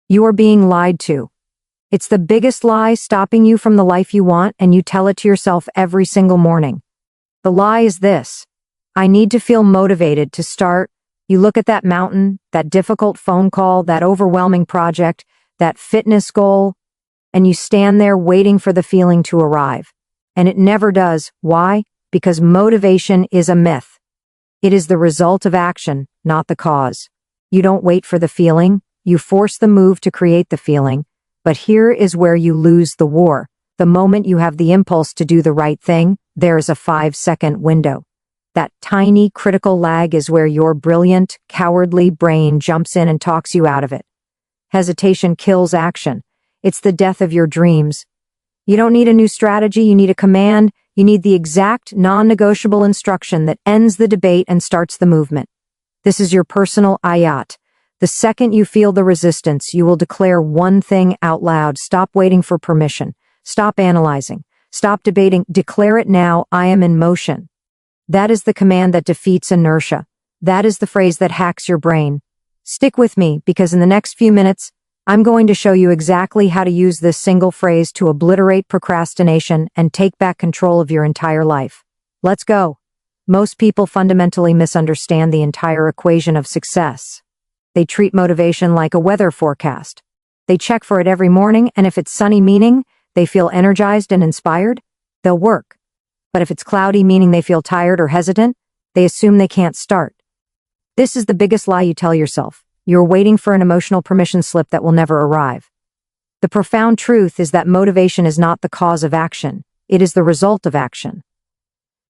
You are being lied to. It's the biggest lie stopping you from the life you want, and you tell it to yourself every single morning. The lie is this: I need to feel motivated to start. You look at that mountain, that difficult phone call, that overwhelming project, that fitness goal, and you stand there waiting for the feeling to arrive. And it never does. Why? Because motivation is a myth. It is the result of action, not the cause. You don't wait for the feeling, you force the move to create the feeling. But here is where you lose the war. The moment you have the impulse to do the right thing, there is a 5-second window. That tiny critical lag is where your brilliant, cowardly brain jumps in and talks you out of it. Hesitation kills action. It's the death of your dreams. You don't need a new strategy, you need a command. You need the exact, non-negotiable instruction that ends the debate and starts the movement. This is your personal Ayat. The second you feel the resistance, you will declare one thing out loud. Stop waiting for permission. Stop analyzing. Stop debating. Declare it now. I am in motion. That is the command that defeats inertia. That is the phrase that hacks your brain. Stick with me, because in the next few minutes, I'm going to show you exactly how to use this single phrase to obliterate procrastination and take back control of your entire life. Let's go. Most people fundamentally misunderstand the entire equation of success. They treat motivation like a weather forecast. They check for it every morning, and if it's sunny, meaning they feel energized and inspired, they'll work. But if it's cloudy, meaning they feel tired or hesitant, they assume they can't start. This is the biggest lie you tell yourself. You're waiting for an emotional permission slip that will never arrive. The profound truth is that motivation is not the cause of action. It is the result of action.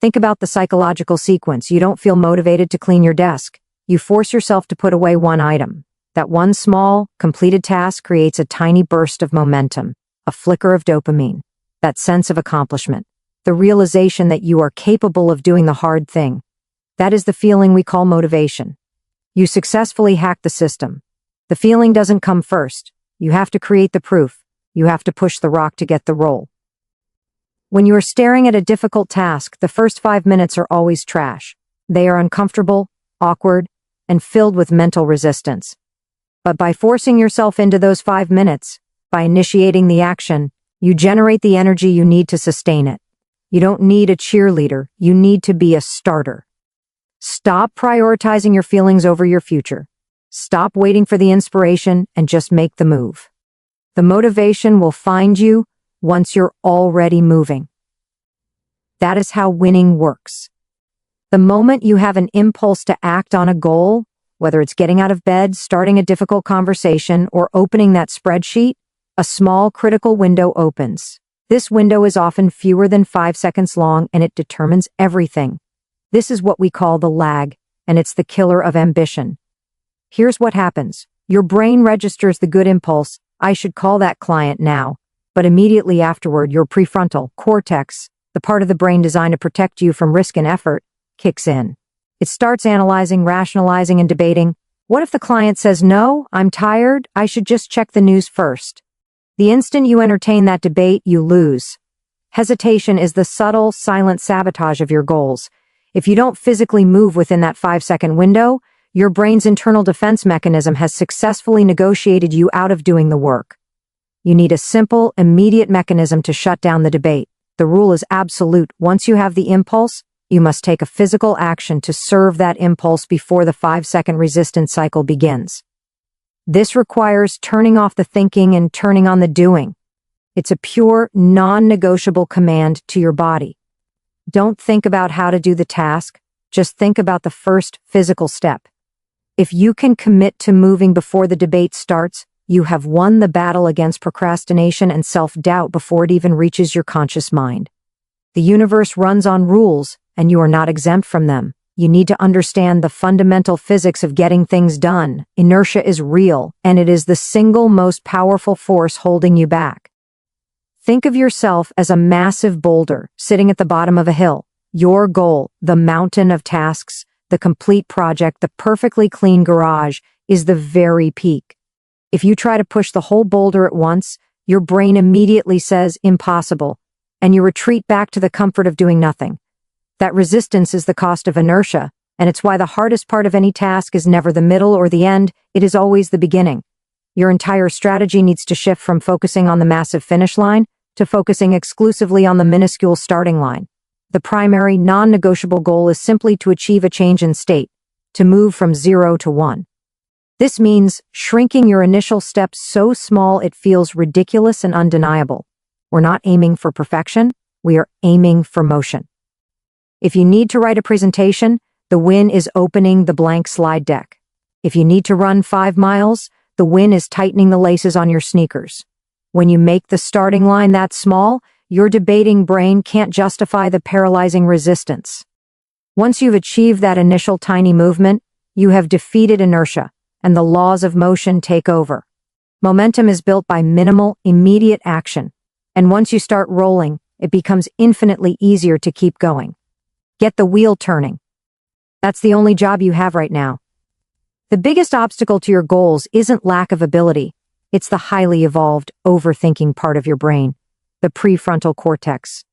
Think about the psychological sequence. You don't feel motivated to clean your desk. You force yourself to put away one item. That one small, completed task creates a tiny burst of momentum, a flicker of dopamine, that sense of accomplishment, the realization that you are capable of doing the hard thing. That is the feeling we call motivation. You successfully hack the system. The feeling doesn't come first. You have to create the proof. You have to push the rock to get the roll. When you are staring at a difficult task, the first 5 minutes are always trash. They are uncomfortable, awkward, and filled with mental resistance. But by forcing yourself into those 5 minutes, by initiating the action, you generate the energy you need to sustain it. You don't need a cheerleader, you need to be a starter. Stop prioritizing your feelings over your future. Stop waiting for the inspiration and just make the move. The motivation will find you once you're already moving. That is how winning works. The moment you have an impulse to act on a goal, whether it's getting out of bed, starting a difficult conversation, or opening that spreadsheet, a small critical window opens. This window is often fewer than 5 seconds long, and it determines everything. This is what we call the lag, and it's the killer of ambition. Here's what happens. Your brain registers the good impulse, I should call that client now, but immediately afterward, your prefrontal cortex, the part of the brain designed to protect you from risk and effort, kicks in. It starts analyzing, rationalizing, and debating. What if the client says, no, I'm tired, I should just check the news first? The instant you entertain that debate, you lose. Hesitation is the subtle, silent sabotage of your goals. If you don't physically move within that 5-second window, your brain's internal defense mechanism has successfully negotiated you out of doing the work. You need a simple, immediate mechanism to shut down the debate. The rule is absolute. Once you have the impulse, you must take a physical action to serve that impulse before the 5-second resistance cycle begins. This requires turning off the thinking and turning on the doing. It's a pure, non-negotiable command to your body. Don't think about how to do the task, just think about the first physical step. If you can commit to moving before the debate starts, you have won the battle against procrastination and self-doubt before it even reaches your conscious mind. The universe runs on rules, and you are not exempt from them. You need to understand the fundamental physics of getting things done. Inertia is real, and it is the single most powerful force holding you back. Think of yourself as a massive boulder sitting at the bottom of a hill. Your goal, the mountain of tasks, the complete project, the perfectly clean garage, is the very peak. If you try to push the whole boulder at once, your brain immediately says impossible, and you retreat back to the comfort of doing nothing. That resistance is the cost of inertia, and it's why the hardest part of any task is never the middle or the end, it is always the beginning. Your entire strategy needs to shift from focusing on the massive finish line to focusing exclusively on the minuscule starting line. The primary, non-negotiable goal is simply to achieve a change in state, to move from 0 to 1. This means shrinking your initial steps so small it feels ridiculous and undeniable. We're not aiming for perfection, we are aiming for motion. If you need to write a presentation, the win is opening the blank slide deck. If you need to run 5 miles, the win is tightening the laces on your sneakers. When you make the starting line that small, your debating brain can't justify the paralyzing resistance. Once you've achieved that initial tiny movement, you have defeated inertia, and the laws of motion take over. Momentum is built by minimal, immediate action, and once you start rolling, it becomes infinitely easier to keep going. Get the wheel turning. That's the only job you have right now. The biggest obstacle to your goals isn't lack of ability, it's the highly evolved, overthinking part of your brain, the prefrontal cortex.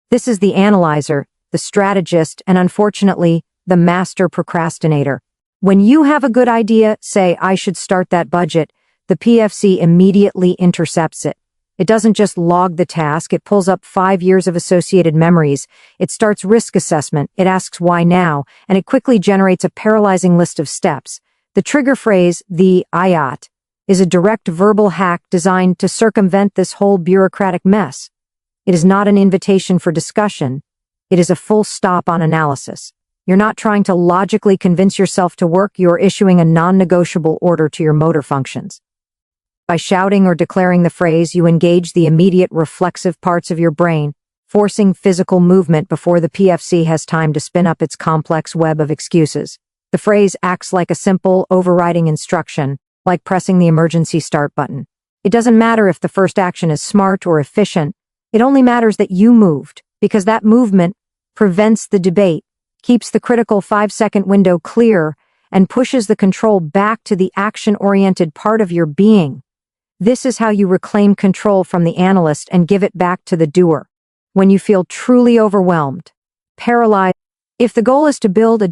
This is the analyzer, the strategist, and unfortunately, the master procrastinator. When you have a good idea, say, I should start that budget, the PFC immediately intercepts it. It doesn't just log the task, it pulls up 5 years of associated memories. It starts risk assessment, it asks why now, and it quickly generates a paralyzing list of steps. The trigger phrase, the Ayat, is a direct verbal hack designed to circumvent this whole bureaucratic mess. It is not an invitation for discussion. It is a full stop on analysis. You're not trying to logically convince yourself to work, you're issuing a non-negotiable order to your motor functions. By shouting or declaring the phrase, you engage the immediate reflexive parts of your brain, forcing physical movement before the PFC has time to spin up its complex web of excuses. The phrase acts like a simple, overriding instruction, like pressing the emergency start button. It doesn't matter if the first action is smart or efficient, it only matters that you moved, because that movement prevents the debate, keeps the critical 5-second window clear, and pushes the control back to the action-oriented part of your being. This is how you reclaim control from the analyst and give it back to the doer. When you feel truly overwhelmed, paralyzed, if the goal is to build a